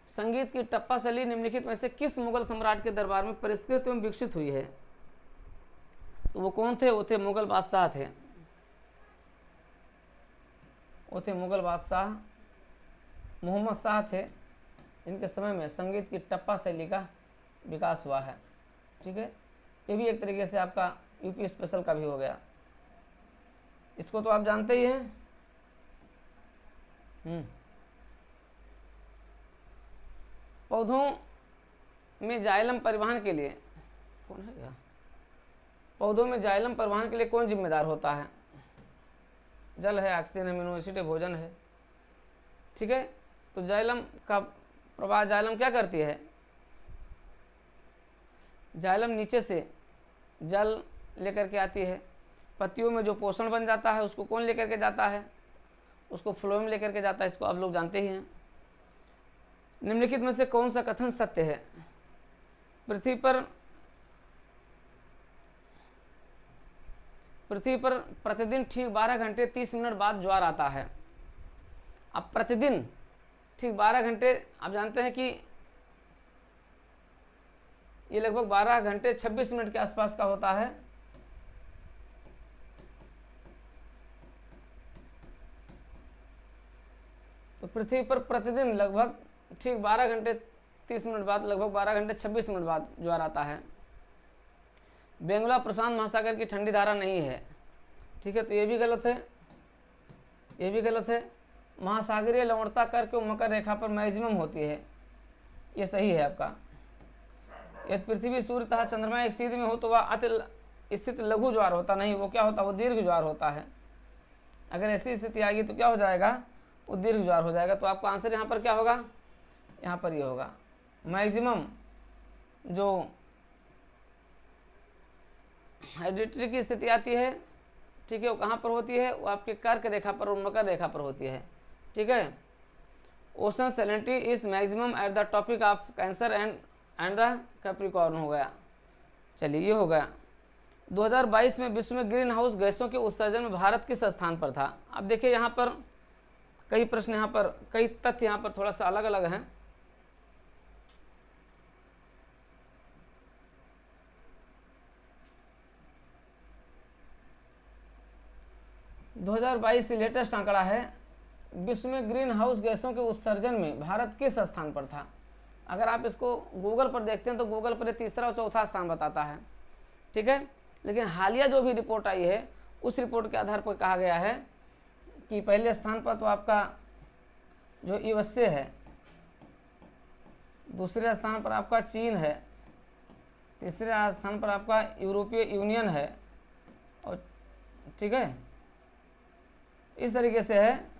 S1: संगीत की टप्पा शैली निम्नलिखित में से किस मुगल सम्राट के दरबार में परिष्कृत एवं विकसित हुई है। तो वो कौन थे, वो थे मुगल बादशाह थे, वो थे मुगल बादशाह मोहम्मद शाह थे, जिनके समय में संगीत की टप्पा शैली का विकास हुआ है। ठीक है, ये भी एक तरीके से आपका यूपी स्पेशल का भी हो गया, इसको तो आप जानते ही हैं। पौधों में जाइलम परिवहन के लिए कौन है क्या, पौधों में जाइलम परिवहन के लिए कौन जिम्मेदार होता है। जल है, ऑक्सीजन, अमीनो एसिड है, भोजन है। ठीक है, तो जाइलम का प्रवाह, जाइलम क्या करती है, जाइलम नीचे से जल लेकर के आती है, पत्तियों में जो पोषण बन जाता है उसको कौन लेकर के जाता है, उसको फ्लोएम लेकर के जाता है, इसको आप लोग जानते ही हैं। निम्नलिखित में से कौन सा कथन सत्य है। पृथ्वी पर प्रतिदिन ठीक 12 घंटे 30 मिनट बाद ज्वार आता है। अब प्रतिदिन ठीक 12 घंटे, आप जानते हैं कि ये लगभग 12 घंटे 26 मिनट के आसपास का होता है। तो पृथ्वी पर प्रतिदिन लगभग ठीक 12 घंटे 30 मिनट बाद, लगभग 12 घंटे 26 मिनट बाद ज्वार आता है। बेंगुला प्रशांत महासागर की ठंडी धारा नहीं है, ठीक है, तो ये भी गलत है, ये भी गलत है। महासागरीय लवणता कर्क एवं मकर रेखा पर मैक्सिमम होती है, ये सही है आपका। यदि पृथ्वी सूर्य तथा चंद्रमा एक सीध में हो तो वह अति स्थित लघु ज्वार होता नहीं, वो क्या होता है, वो दीर्घ ज्वार होता है। अगर ऐसी स्थिति आ गई तो क्या हो जाएगा, वो दीर्घ ज्वार हो जाएगा। तो आपका आंसर यहाँ पर क्या होगा, यहाँ पर ये होगा। मैक्सिमम जो हेरिडिटरी की स्थिति आती है, ठीक है, वो कहाँ पर होती है, वो आपके कर्क रेखा पर और मकर रेखा पर होती है, ठीक है। Ocean salinity is maximum at the topic of cancer and the Capricorn हो गया। चलिए ये हो गया। 2022 में विश्व में ग्रीन हाउस गैसों के उत्सर्जन में भारत किस स्थान पर था। अब देखिए यहाँ पर कई प्रश्न, यहाँ पर कई तथ्य यहाँ पर थोड़ा सा अलग अलग हैं। दो 2022 से लेटेस्ट आंकड़ा है, विश्व में ग्रीन हाउस गैसों के उत्सर्जन में भारत किस स्थान पर था। अगर आप इसको गूगल पर देखते हैं तो गूगल पर तीसरा और चौथा स्थान बताता है, ठीक है। लेकिन हालिया जो भी रिपोर्ट आई है उस रिपोर्ट के आधार पर कहा गया है कि पहले स्थान पर तो आपका जो यूएसए है, दूसरे स्थान पर आपका चीन है, तीसरे स्थान पर आपका यूरोपीय यूनियन है, और ठीक है इस तरीके से है।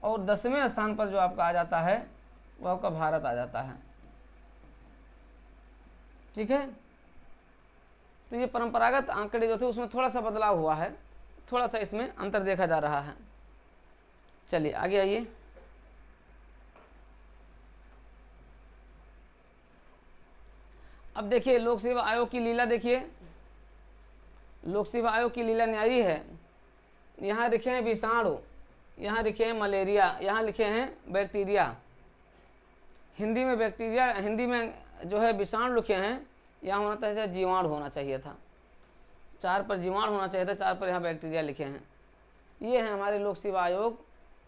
S1: और 10वें स्थान पर जो आपका आ जाता है वो आपका भारत आ जाता है, ठीक है। तो ये परंपरागत आंकड़े जो थे उसमें थोड़ा सा बदलाव हुआ है, थोड़ा सा इसमें अंतर देखा जा रहा है। चलिए आगे आइए। अब देखिए लोक सेवा आयोग की लीला, देखिए लोक सेवा आयोग की लीला न्यारी है। यहाँ लिखे हैं विषाणु, यहाँ लिखे हैं मलेरिया, यहाँ लिखे हैं बैक्टीरिया। हिंदी में बैक्टीरिया, हिंदी में जो है विषाणु लिखे हैं, यहाँ होना चाहिए जीवाणु होना चाहिए था। 4 पर जीवाणु होना चाहिए था, 4 पर यहाँ बैक्टीरिया लिखे हैं। ये हैं हमारे लोक सेवा आयोग,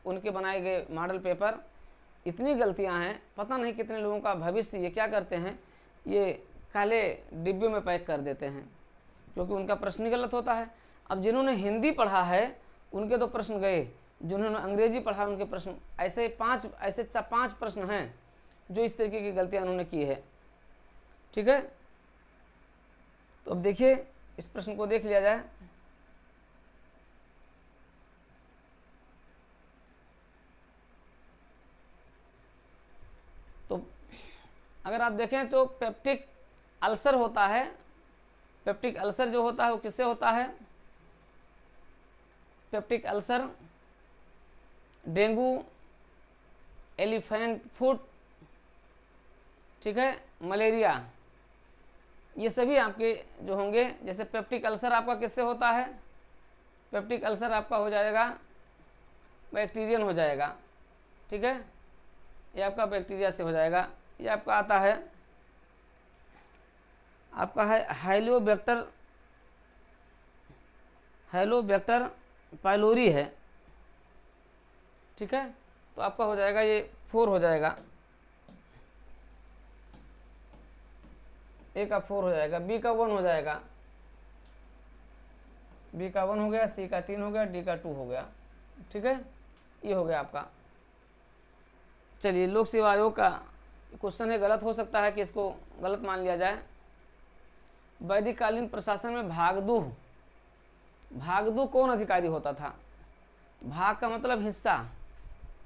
S1: उनके बनाए गए मॉडल पेपर। इतनी गलतियाँ हैं, पता नहीं कितने लोगों का भविष्य ये क्या करते हैं, ये काले डिब्बे में पैक कर देते हैं, क्योंकि उनका प्रश्न ही गलत होता है। अब जिन्होंने हिंदी पढ़ा है उनके तो प्रश्न गए, जिन्होंने अंग्रेजी पढ़ा उनके प्रश्न, ऐसे 5 प्रश्न हैं जो इस तरीके की गलतियाँ उन्होंने की है, ठीक है। तो अब देखिए इस प्रश्न को देख लिया जाए। तो अगर आप देखें तो पेप्टिक अल्सर होता है, पेप्टिक अल्सर जो होता है वो किससे होता है, peptic ulcer, dengue, elephant foot, ठीक है, मलेरिया, ये सभी आपके जो होंगे। जैसे पेप्टिक अल्सर आपका किससे होता है, पेप्टिक अल्सर आपका हो जाएगा बैक्टीरियन हो जाएगा, ठीक है, ये आपका बैक्टीरिया से हो जाएगा। ये आपका आता है, आपका है हेलोबैक्टर पाइलोरी है, ठीक है। तो आपका हो जाएगा ये 4 हो जाएगा, ए का 4 हो जाएगा, बी का 1 हो जाएगा, बी का 1 हो गया, सी का 3 हो गया, डी का 2 हो गया, ठीक है। ये हो गया आपका। चलिए लोक सेवा आयोग का क्वेश्चन है, गलत हो सकता है कि इसको गलत मान लिया जाए। वैदिक कालीन प्रशासन में भागदू कौन अधिकारी होता था। भाग का मतलब हिस्सा,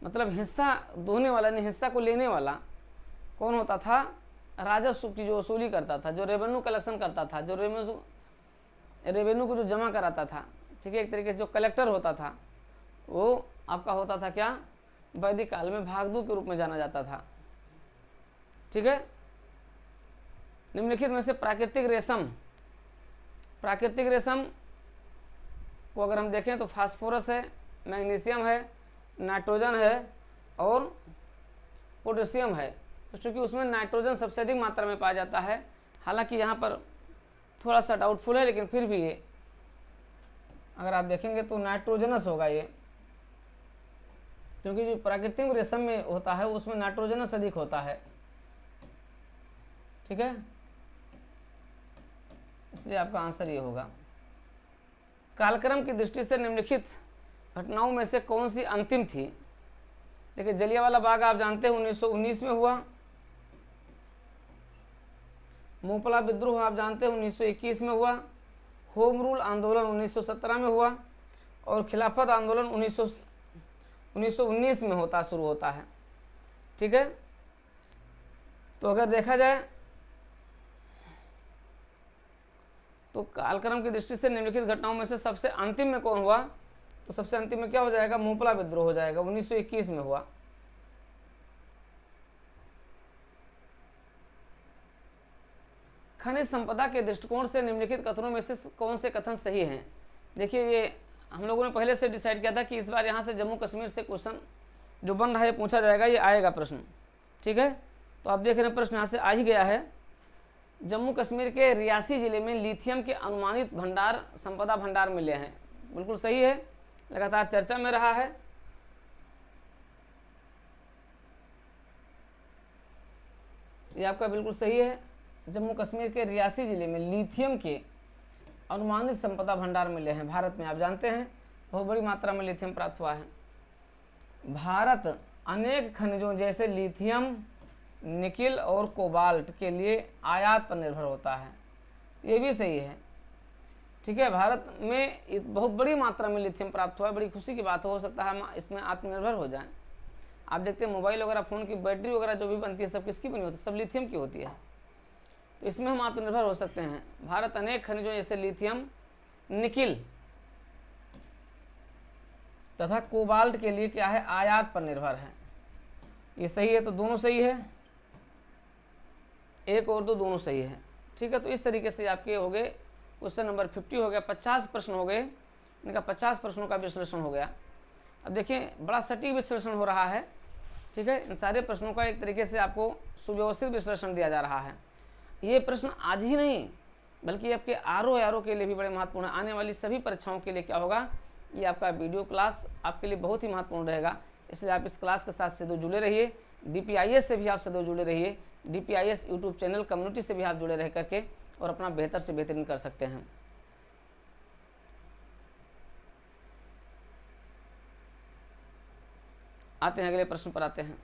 S1: मतलब हिस्सा दोने वाला, नहीं हिस्सा को लेने वाला कौन होता था, राजस्व की जो वसूली करता था, जो रेवेन्यू कलेक्शन करता था, जो रेवेन्यू को जो जमा कराता था, ठीक है, एक तरीके से जो कलेक्टर होता था वो आपका होता था क्या, वैदिक काल में भागदू के रूप में जाना जाता था, ठीक है। निम्नलिखित में से प्राकृतिक रेशम को अगर हम देखें तो फास्फोरस है, मैग्नीशियम है, नाइट्रोजन है और पोटेशियम है। तो चूंकि उसमें नाइट्रोजन सबसे अधिक मात्रा में पाया जाता है, हालांकि यहाँ पर थोड़ा सा डाउटफुल है, लेकिन फिर भी ये अगर आप देखेंगे तो नाइट्रोजनस होगा ये, क्योंकि जो प्राकृतिक रेशम में होता है उसमें नाइट्रोजनस अधिक होता है, ठीक है। इसलिए आपका आंसर ये होगा। कालक्रम की दृष्टि से निम्नलिखित घटनाओं में से कौन सी अंतिम थी? देखिए, जलियांवाला बाग आप जानते हैं 1919 में हुआ, मोपला विद्रोह आप जानते हैं 1921 में हुआ, होम रूल आंदोलन 1917 में हुआ, और खिलाफत आंदोलन 1919 में शुरू होता है। ठीक है, तो अगर देखा जाए तो कालक्रम की दृष्टि से निम्नलिखित घटनाओं में से सबसे अंतिम में कौन हुआ? तो सबसे अंतिम में क्या हो जाएगा? मोपला विद्रोह हो जाएगा, 1921 में हुआ। खनिज संपदा के दृष्टिकोण से निम्नलिखित कथनों में से कौन से कथन सही हैं? देखिए, ये हम लोगों ने पहले से डिसाइड किया था कि इस बार यहाँ से जम्मू कश्मीर से क्वेश्चन जो बन रहा है पूछा जाएगा, ये आएगा प्रश्न। ठीक है, तो आप देख रहे हैं प्रश्न यहाँ से आ ही गया है। जम्मू कश्मीर के रियासी जिले में लिथियम के अनुमानित भंडार संपदा भंडार मिले हैं। बिल्कुल सही है, लगातार चर्चा में रहा है। ये आपका बिल्कुल सही है। जम्मू कश्मीर के रियासी जिले में लिथियम के अनुमानित संपदा भंडार मिले हैं। भारत में आप जानते हैं बहुत बड़ी मात्रा में लिथियम प्राप्त हुआ है। भारत अनेक खनिजों जैसे लिथियम, निकिल और कोबाल्ट के लिए आयात पर निर्भर होता है। ये भी सही है। ठीक है, भारत में बहुत बड़ी मात्रा में लिथियम प्राप्त हुआ है। बड़ी खुशी की बात हो सकता है हम इसमें आत्मनिर्भर हो जाएं। आप देखते हैं मोबाइल वगैरह, फ़ोन की बैटरी वगैरह जो भी बनती है सब किसकी बनी होती है? सब लिथियम की होती है। तो इसमें हम आत्मनिर्भर हो सकते हैं। भारत अनेक खनिजों जैसे लिथियम, निकिल तथा कोबाल्ट के लिए क्या है? आयात पर निर्भर है। ये सही है, तो दोनों सही है, एक और दो दोनों सही है। ठीक है, तो इस तरीके से आपके हो गए क्वेश्चन नंबर 50 हो गया, 50 प्रश्न हो गए। इनका 50 प्रश्नों का विश्लेषण हो गया। अब देखिए, बड़ा सटीक विश्लेषण हो रहा है। ठीक है, इन सारे प्रश्नों का एक तरीके से आपको सुव्यवस्थित विश्लेषण दिया जा रहा है। ये प्रश्न आज ही नहीं बल्कि आपके आरओ के लिए भी बड़े महत्वपूर्ण है। आने वाली सभी परीक्षाओं के लिए क्या होगा? ये आपका वीडियो क्लास आपके लिए बहुत ही महत्वपूर्ण रहेगा। इसलिए आप इस क्लास के साथ सदैव जुड़े रहिए। DPIS से भी आप सदैव जुड़े रहिए। DPIS यूट्यूब चैनल कम्युनिटी से भी आप जुड़े रह करके और अपना बेहतर से बेहतरीन कर सकते हैं। आते हैं अगले प्रश्न पर आते हैं।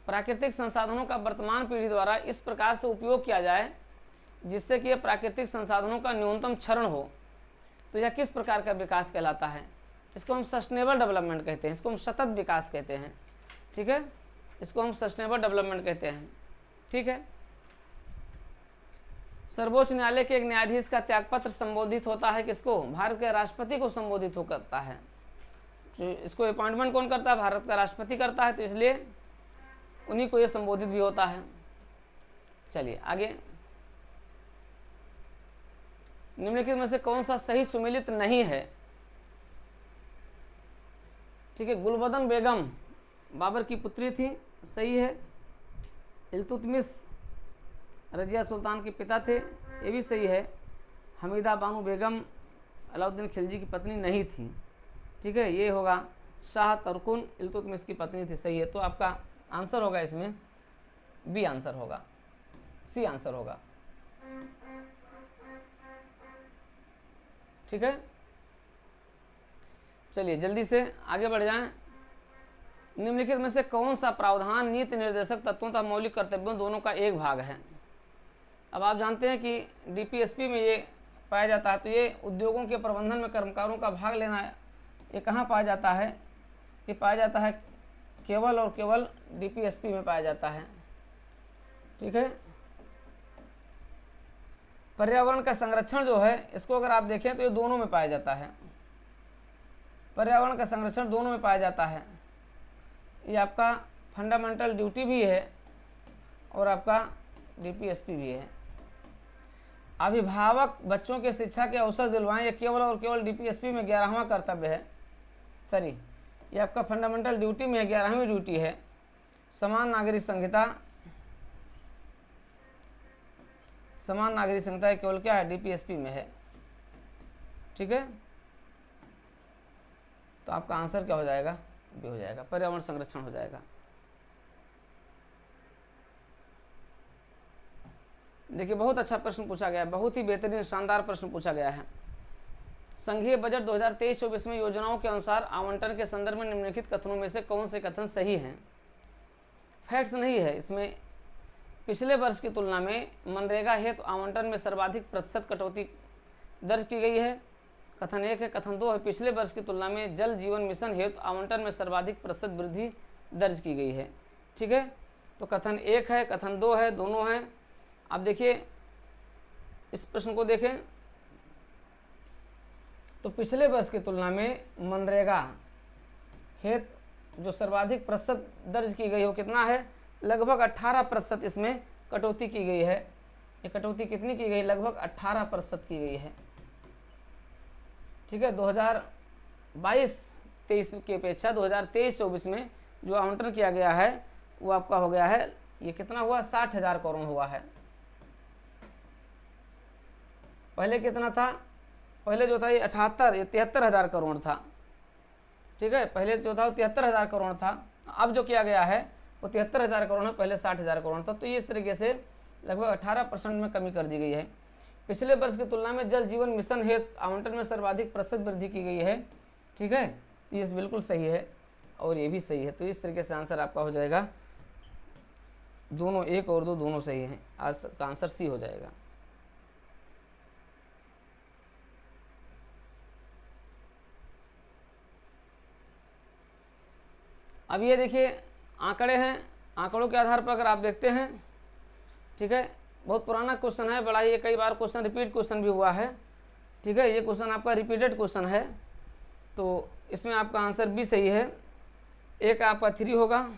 S1: प्राकृतिक संसाधनों का वर्तमान पीढ़ी द्वारा इस प्रकार से उपयोग किया जाए जिससे कि यह प्राकृतिक संसाधनों का न्यूनतम क्षरण हो, तो यह किस प्रकार का विकास कहलाता है? इसको हम सस्टेनेबल डेवलपमेंट कहते हैं, इसको हम सतत विकास कहते हैं। ठीक है, इसको हम सस्टेनेबल डेवलपमेंट कहते हैं। ठीक है, सर्वोच्च न्यायालय के एक न्यायाधीश का त्यागपत्र संबोधित होता है किसको? भारत के राष्ट्रपति को संबोधित हो करता है। तो इसको अपॉइंटमेंट कौन करता है? भारत का राष्ट्रपति करता है, तो इसलिए उन्हीं को ये संबोधित भी होता है। चलिए आगे, निम्नलिखित में से कौन सा सही सुमेलित नहीं है? ठीक है, गुलबदन बेगम बाबर की पुत्री थी, सही है। इल्तुतमिश रजिया सुल्तान के पिता थे, ये भी सही है। हमीदा बानो बेगम अलाउद्दीन खिलजी की पत्नी नहीं थी। ठीक है, ये होगा। शाह तरकुन इल्तुतमिश की पत्नी थी, सही है। तो आपका आंसर होगा इसमें बी आंसर होगा, सी आंसर होगा। ठीक है, चलिए जल्दी से आगे बढ़ जाएं। निम्नलिखित में से कौन सा प्रावधान नीति निर्देशक तत्वों तथा मौलिक कर्तव्यों दोनों का एक भाग है? अब आप जानते हैं कि DPSP में ये पाया जाता है। तो ये उद्योगों के प्रबंधन में कर्मकारों का भाग लेना है, ये कहाँ पाया जाता है? ये पाया जाता है केवल और केवल DPSP में पाया जाता है। ठीक है, पर्यावरण का संरक्षण जो है इसको अगर आप देखें तो ये दोनों में पाया जाता है। पर्यावरण का संरक्षण दोनों में पाया जाता है। ये आपका फंडामेंटल ड्यूटी भी है और आपका DPSP भी है। अभिभावक बच्चों के शिक्षा के अवसर दिलवाएं, ये केवल और केवल DPSP में 11वां कर्तव्य है। सॉरी, ये आपका फंडामेंटल ड्यूटी में 11वीं ड्यूटी है। समान नागरिक संहिता, समान नागरिक संहिता केवल क्या है? DPSP में है। ठीक है, तो आपका आंसर क्या हो जाएगा? भी हो जाएगा, पर्यावरण संरक्षण हो जाएगा। देखिए बहुत अच्छा प्रश्न पूछा गया है, बहुत ही बेहतरीन शानदार प्रश्न पूछा गया है। संघीय बजट 2023-24 में योजनाओं के अनुसार आवंटन के संदर्भ में निम्नलिखित कथनों में से कौन से कथन सही हैं? फैक्ट्स नहीं है इसमें। पिछले वर्ष की तुलना में मनरेगा हेतु आवंटन में सर्वाधिक प्रतिशत कटौती दर्ज की गई है, कथन 1 है। कथन 2 है, पिछले वर्ष की तुलना में जल जीवन मिशन हेतु आवंटन में सर्वाधिक प्रतिशत वृद्धि दर्ज की गई है। ठीक है, तो कथन 1 है, कथन 2 है, दोनों हैं। अब देखिए इस प्रश्न को देखें तो पिछले वर्ष की तुलना में मनरेगा हेतु जो सर्वाधिक प्रतिशत दर्ज की गई हो कितना है? लगभग 18% इसमें कटौती की गई है। ये कटौती कितनी की गई? लगभग 18% की गई है। ठीक है, 2022-23 की अपेक्षा 2023-24 में जो आवंटन किया गया है वो आपका हो गया है, ये कितना हुआ? 60,000 करोड़ हुआ है। पहले कितना था? पहले जो था ये 73,000 करोड़ था। ठीक है, पहले जो था वो 73,000 करोड़ था। अब जो किया गया है वो 73,000 करोड़ है, पहले 60,000 करोड़ था। तो ये इस तरीके से लगभग 18% में कमी कर दी गई है। पिछले वर्ष की तुलना में जल जीवन मिशन हेतु आवंटन में सर्वाधिक प्रतिशत वृद्धि की गई है। ठीक है, तो ये बिल्कुल सही है और ये भी सही है। तो इस तरीके से आंसर आपका हो जाएगा, दोनों 1 और 2 दोनों सही हैं। आज का आंसर सी हो जाएगा। अब ये देखिए आंकड़े हैं, आंकड़ों के आधार पर अगर आप देखते हैं, ठीक है, बहुत पुराना क्वेश्चन है, बड़ा ये कई बार क्वेश्चन रिपीट क्वेश्चन भी हुआ है। ठीक है, ये क्वेश्चन आपका रिपीटेड क्वेश्चन है, तो इसमें आपका आंसर बी सही है। एक आपका 3 होगा,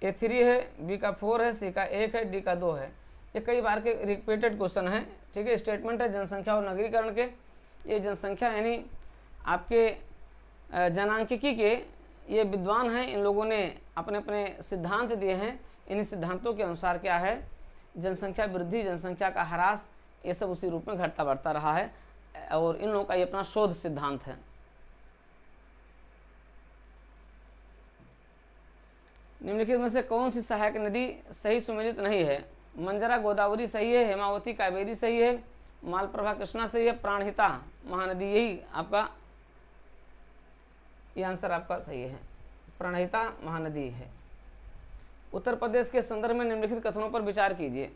S1: ए 3 है, बी का 4 है, सी का 1 है, डी का 2 है। ये कई बार के रिपीटेड क्वेश्चन है। ठीक है, स्टेटमेंट है जनसंख्या और नगरीकरण के। ये जनसंख्या यानी आपके जनांकिकी के ये विद्वान हैं, इन लोगों ने अपने अपने सिद्धांत दिए हैं। इन्हीं सिद्धांतों के अनुसार क्या है, जनसंख्या वृद्धि, जनसंख्या का ह्रास, ये सब उसी रूप में घटता बढ़ता रहा है और इन लोगों का ये अपना शोध सिद्धांत है। निम्नलिखित में से कौन सी सहायक नदी सही सुमेलित नहीं है? मंजरा गोदावरी सही है, हेमावती कावेरी सही है, मालप्रभा कृष्णा सही है, प्राणहिता महानदी, यही आपका ये आंसर आपका सही है, प्राणहिता महानदी है। उत्तर प्रदेश के संदर्भ में निम्नलिखित कथनों पर विचार कीजिए।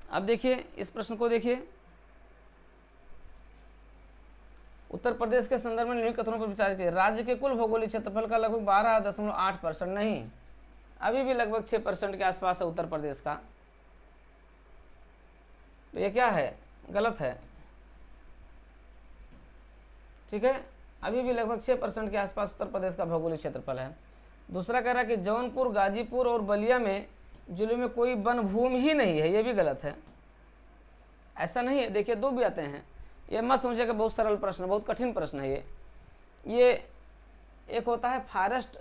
S1: अब देखिए इस प्रश्न को देखिए, उत्तर प्रदेश के संदर्भ में निम्नलिखित कथनों पर विचार कीजिए। राज्य के कुल भौगोलिक क्षेत्रफल का लगभग 12.8% नहीं, अभी भी लगभग 6% के आसपास है उत्तर प्रदेश का। तो ये क्या है? गलत है। ठीक है, अभी भी लगभग 6% के आसपास उत्तर प्रदेश का भौगोलिक क्षेत्रफल है। दूसरा कह रहा है कि जौनपुर, गाजीपुर और बलिया में जिले में कोई वन भूमि ही नहीं है, ये भी गलत है। ऐसा नहीं है। देखिए 2 भी आते हैं, ये मत समझिएगा बहुत सरल प्रश्न, बहुत कठिन प्रश्न है ये एक होता है फॉरेस्ट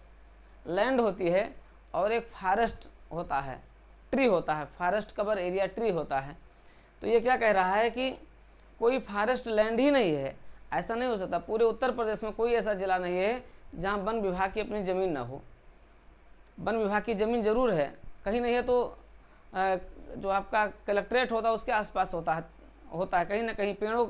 S1: लैंड होती है और एक फॉरेस्ट होता है, ट्री होता है, फॉरेस्ट कवर एरिया ट्री होता है। तो ये क्या कह रहा है कि कोई फॉरेस्ट लैंड ही नहीं है, ऐसा नहीं हो सकता। पूरे उत्तर प्रदेश में कोई ऐसा जिला नहीं है जहाँ वन विभाग की अपनी ज़मीन ना हो। वन विभाग की ज़मीन जरूर है, कहीं नहीं है तो जो आपका कलेक्ट्रेट होता है उसके आसपास होता है कहीं ना कहीं। पेड़ों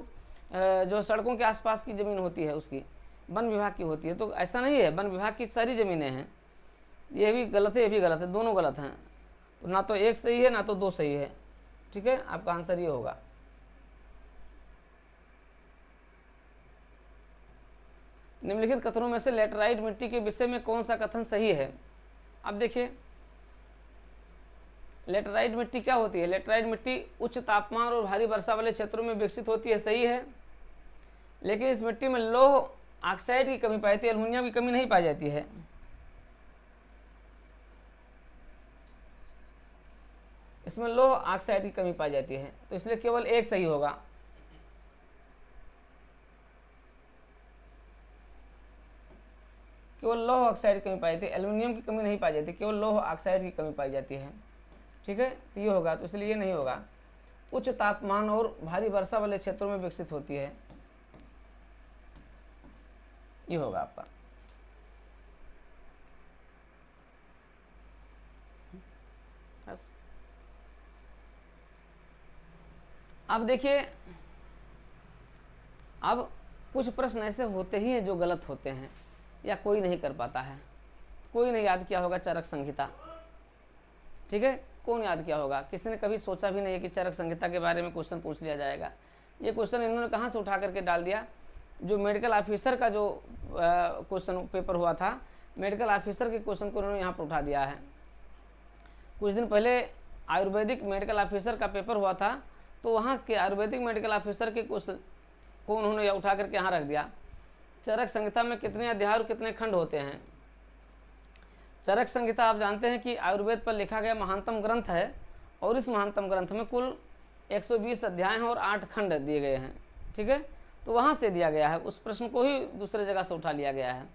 S1: जो सड़कों के आसपास की ज़मीन होती है उसकी वन विभाग की होती है। तो ऐसा नहीं है, वन विभाग की सारी ज़मीनें हैं। ये भी गलत है, ये भी गलत है, दोनों गलत हैं। तो ना तो एक सही है ना तो 2 सही है। ठीक है, आपका आंसर ये होगा। निम्नलिखित कथनों में से लेटराइट मिट्टी के विषय में कौन सा कथन सही है? अब देखिए लेटराइट मिट्टी क्या होती है? लेटराइट मिट्टी उच्च तापमान और भारी वर्षा वाले क्षेत्रों में विकसित होती है, सही है। लेकिन इस मिट्टी में लौह ऑक्साइड की कमी पाई जाती है, एल्युमिनियम की कमी नहीं पाई जाती है। इसमें लौह ऑक्साइड की कमी पाई जाती है, तो इसलिए केवल एक सही होगा। केवल लौह ऑक्साइड की कमी पाई जाती है, एल्युमिनियम की कमी नहीं पाई जाती, केवल लौह ऑक्साइड की कमी पाई जाती है। ठीक है, तो ये होगा, तो इसलिए ये नहीं होगा। उच्च तापमान और भारी वर्षा वाले क्षेत्रों में विकसित होती है, ये होगा आपका। बस। अब देखिए, अब कुछ प्रश्न ऐसे होते ही हैं जो गलत होते हैं या कोई नहीं कर पाता है। कोई नहीं याद किया होगा चरक संहिता, ठीक है, कौन याद किया होगा? किसी ने कभी सोचा भी नहीं है कि चरक संहिता के बारे में क्वेश्चन पूछ लिया जाएगा। ये क्वेश्चन इन्होंने कहाँ से उठा करके डाल दिया? जो मेडिकल ऑफिसर का जो क्वेश्चन पेपर हुआ था, मेडिकल ऑफिसर के क्वेश्चन को उन्होंने यहाँ पर उठा दिया है। कुछ दिन पहले आयुर्वेदिक मेडिकल ऑफिसर का पेपर हुआ था, तो वहाँ के आयुर्वेदिक मेडिकल ऑफिसर के क्वेश्चन को उन्होंने उठा करके यहाँ रख दिया। चरक संहिता में कितने अध्याय और कितने खंड होते हैं? चरक संहिता आप जानते हैं कि आयुर्वेद पर लिखा गया महानतम ग्रंथ है, और इस महानतम ग्रंथ में कुल 120 अध्याय हैं और 8 खंड दिए गए हैं, ठीक है। तो वहाँ से दिया गया है, उस प्रश्न को ही दूसरे जगह से उठा लिया गया है।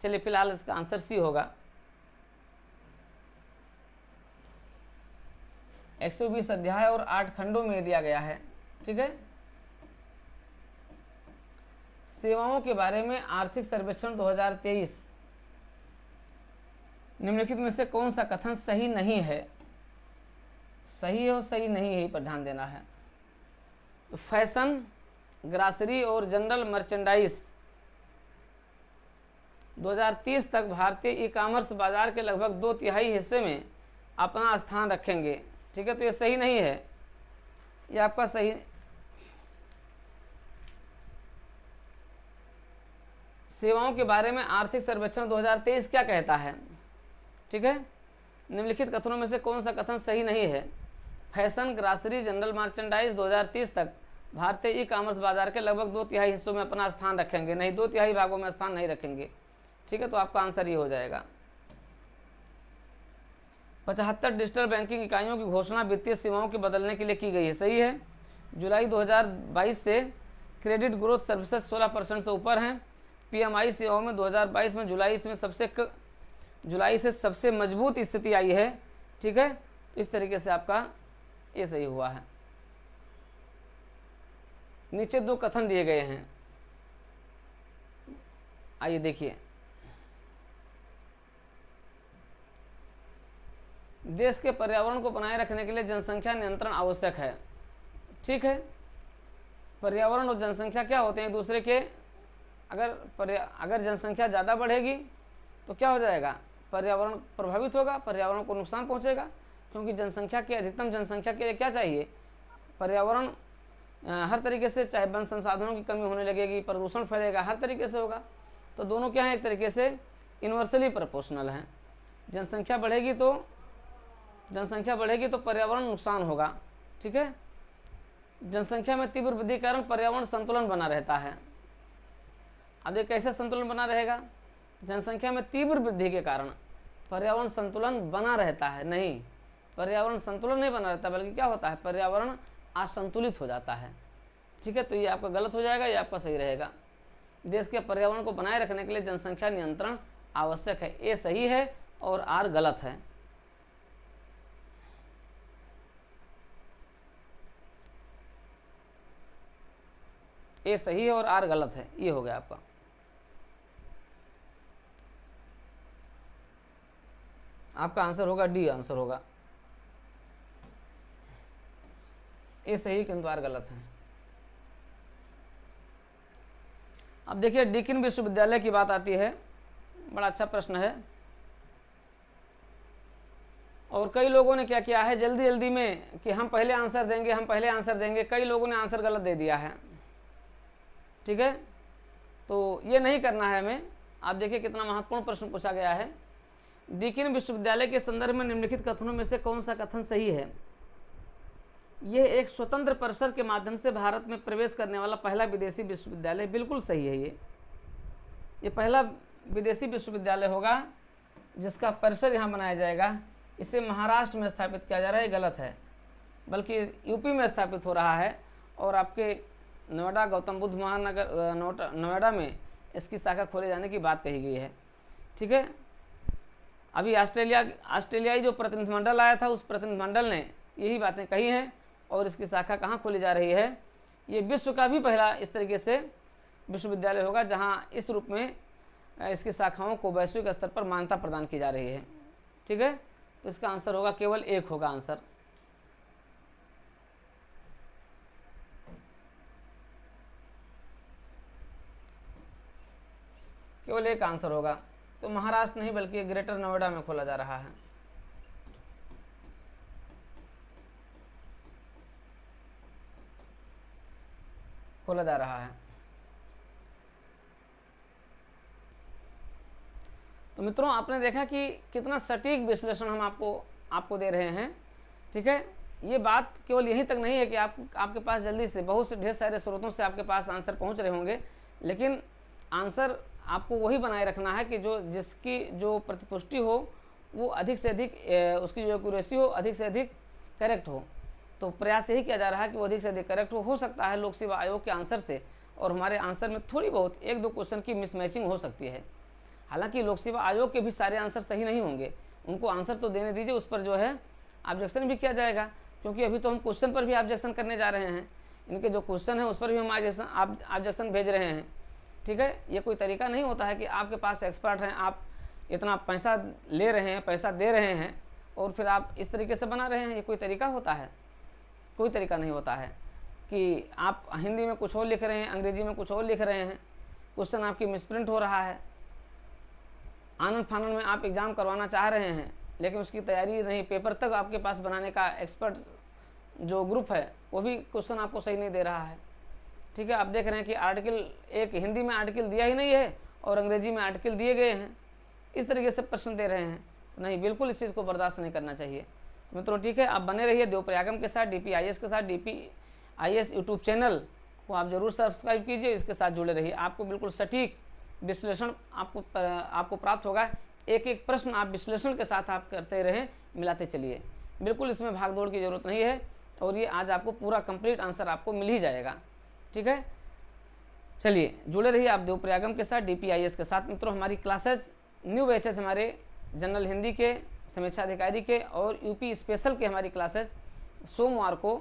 S1: चलिए, फिलहाल इसका आंसर सी होगा। 120 अध्याय और 8 खंडों में दिया गया है, ठीक है। सेवाओं के बारे में आर्थिक सर्वेक्षण 2023, निम्नलिखित में से कौन सा कथन सही नहीं है? सही और सही नहीं है पर ध्यान देना है। तो फैशन, ग्रासरी और जनरल मर्चेंडाइज 2030 तक भारतीय ई कॉमर्स बाजार के लगभग 2/3 हिस्से में अपना स्थान रखेंगे, ठीक है। तो ये सही नहीं है, ये आपका सही। सेवाओं के बारे में आर्थिक सर्वेक्षण 2023 क्या कहता है, ठीक है। निम्नलिखित कथनों में से कौन सा कथन सही नहीं है? फैशन, ग्रासरी, जनरल मर्चेंडाइज 2030 तक भारतीय ई कॉमर्स बाजार के लगभग 2/3 हिस्सों में अपना स्थान रखेंगे, नहीं 2/3 भागों में स्थान नहीं रखेंगे, ठीक है। तो आपका आंसर ये हो जाएगा। 75 डिजिटल बैंकिंग इकाइयों की घोषणा वित्तीय सेवाओं के बदलने के लिए की गई है, सही है। जुलाई 2022 से क्रेडिट ग्रोथ सर्विसेज 16% से ऊपर हैं। PMI सेवाओं में 2022 में जुलाई से सबसे मजबूत स्थिति आई है, ठीक है। इस तरीके से आपका ये सही हुआ है। नीचे 2 कथन दिए गए हैं, आइए देखिए। देश के पर्यावरण को बनाए रखने के लिए जनसंख्या नियंत्रण आवश्यक है, ठीक है। पर्यावरण और जनसंख्या क्या होते हैं एक दूसरे के? अगर जनसंख्या ज़्यादा बढ़ेगी तो क्या हो जाएगा? पर्यावरण प्रभावित होगा, पर्यावरण को नुकसान पहुंचेगा, क्योंकि अधिकतम जनसंख्या के लिए क्या चाहिए? पर्यावरण हर तरीके से, चाहे वन संसाधनों की कमी होने लगेगी, प्रदूषण फैलेगा, हर तरीके से होगा। तो दोनों क्या है, एक तरीके से इन्वर्सली प्रोपोर्शनल हैं। जनसंख्या बढ़ेगी तो पर्यावरण नुकसान होगा, ठीक है। जनसंख्या में तीव्र वृद्धि के कारण पर्यावरण संतुलन बना रहता है। अब ये कैसे संतुलन बना रहेगा? जनसंख्या में तीव्र वृद्धि के कारण पर्यावरण संतुलन बना रहता है, नहीं, पर्यावरण संतुलन नहीं बना रहता, बल्कि क्या होता है? पर्यावरण असंतुलित हो जाता है, ठीक है। तो ये आपका गलत हो जाएगा, ये आपका सही रहेगा। देश के पर्यावरण को बनाए रखने के लिए जनसंख्या नियंत्रण आवश्यक है, ये सही है और आर गलत है। ए सही है और आर गलत है, ये हो गया आपका। आपका आंसर होगा डी आंसर होगा। ए सही किंतु आर गलत है। अब देखिए, डीकिन विश्वविद्यालय की बात आती है, बड़ा अच्छा प्रश्न है। और कई लोगों ने क्या किया है जल्दी जल्दी में कि हम पहले आंसर देंगे, कई लोगों ने आंसर गलत दे दिया है, ठीक है। तो ये नहीं करना है हमें। आप देखिए कितना महत्वपूर्ण प्रश्न पूछा गया है। डीकिन विश्वविद्यालय के संदर्भ में निम्नलिखित कथनों में से कौन सा कथन सही है? यह एक स्वतंत्र परिसर के माध्यम से भारत में प्रवेश करने वाला पहला विदेशी विश्वविद्यालय, बिल्कुल सही है। ये पहला विदेशी विश्वविद्यालय होगा जिसका परिसर यहाँ बनाया जाएगा। इसे महाराष्ट्र में स्थापित किया जा रहा है, गलत है, बल्कि यूपी में स्थापित हो रहा है। और आपके नोएडा, गौतम बुद्ध महानगर नोएडा में इसकी शाखा खोले जाने की बात कही गई है, ठीक है। अभी ऑस्ट्रेलियाई जो प्रतिनिधिमंडल आया था, उस प्रतिनिधिमंडल ने यही बातें कही हैं। और इसकी शाखा कहाँ खोली जा रही है? ये विश्व का भी पहला इस तरीके से विश्वविद्यालय होगा जहाँ इस रूप में इसकी शाखाओं को वैश्विक स्तर पर मान्यता प्रदान की जा रही है, ठीक है। तो इसका आंसर होगा केवल 1 होगा आंसर। केवल 1 आंसर होगा। तो महाराष्ट्र नहीं बल्कि ग्रेटर नोएडा में खोला जा रहा है। खोला जा रहा है। तो मित्रों, आपने देखा कि कितना सटीक विश्लेषण हम आपको दे रहे हैं। ठीक है, ये बात केवल यहीं तक नहीं है कि आपके पास जल्दी से बहुत से ढेर सारे स्रोतों से आपके पास आंसर पहुंच रहे होंगे, लेकिन आंसर आपको वही बनाए रखना है कि जिसकी जो प्रतिपुष्टि हो वो अधिक से अधिक, उसकी जो एक्यूरेसी हो अधिक से अधिक करेक्ट हो। तो प्रयास यही किया जा रहा है कि वो अधिक से अधिक करेक्ट हो सकता है लोक सेवा आयोग के आंसर से, और हमारे आंसर में थोड़ी बहुत 1-2 क्वेश्चन की मिसमैचिंग हो सकती है। हालांकि लोक सेवा आयोग के भी सारे आंसर सही नहीं होंगे, उनको आंसर तो देने दीजिए, उस पर जो है ऑब्जेक्शन भी किया जाएगा, क्योंकि अभी तो हम क्वेश्चन पर भी ऑब्जेक्शन करने जा रहे हैं। इनके जो क्वेश्चन है उस पर भी हम ऑब्जेक्शन भेज रहे हैं। ठीक है, ये कोई तरीका नहीं होता है कि आपके पास एक्सपर्ट हैं, आप इतना पैसा ले रहे हैं, पैसा दे रहे हैं और फिर आप इस तरीके से बना रहे हैं। ये कोई तरीका होता है? कोई तरीका नहीं होता है कि आप हिंदी में कुछ और लिख रहे हैं, अंग्रेजी में कुछ और लिख रहे हैं, क्वेश्चन आपकी मिसप्रिंट हो रहा है, आनंद फानन में आप एग्ज़ाम करवाना चाह रहे हैं लेकिन उसकी तैयारी नहीं, पेपर तक आपके पास बनाने का एक्सपर्ट जो ग्रुप है वो भी क्वेश्चन आपको सही नहीं दे रहा है। ठीक है, आप देख रहे हैं कि आर्टिकल, एक हिंदी में आर्टिकल दिया ही नहीं है और अंग्रेजी में आर्टिकल दिए गए हैं, इस तरीके से प्रश्न दे रहे हैं। नहीं, बिल्कुल इस चीज़ को बर्दाश्त नहीं करना चाहिए। तो मित्रों ठीक है, आप बने रहिए देवप्रयागम के साथ, DPIS के साथ। DPIS यूट्यूब चैनल को आप जरूर सब्सक्राइब कीजिए, इसके साथ जुड़े रहिए, आपको बिल्कुल सटीक विश्लेषण आपको प्राप्त होगा। एक एक प्रश्न आप विश्लेषण के साथ आप करते रहें, मिलाते चलिए, बिल्कुल इसमें भागदौड़ की जरूरत नहीं है, और ये आज आपको पूरा कंप्लीट आंसर आपको मिल ही जाएगा। ठीक है, चलिए जुड़े रहिए आप देवप्रयागम के साथ, DPIS के साथ। मित्रों, हमारी क्लासेस, न्यू बैचेस हमारे जनरल हिंदी के, समीक्षा अधिकारी के और यूपी स्पेशल के हमारी क्लासेस सोमवार को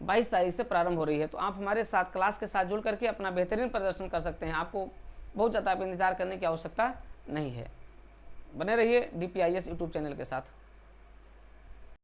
S1: 22 तारीख से प्रारंभ हो रही है। तो आप हमारे साथ क्लास के साथ जुड़ करके अपना बेहतरीन प्रदर्शन कर सकते हैं, आपको बहुत ज़्यादा इंतजार करने की आवश्यकता नहीं है। बने रहिए DPIS यूट्यूब चैनल के साथ।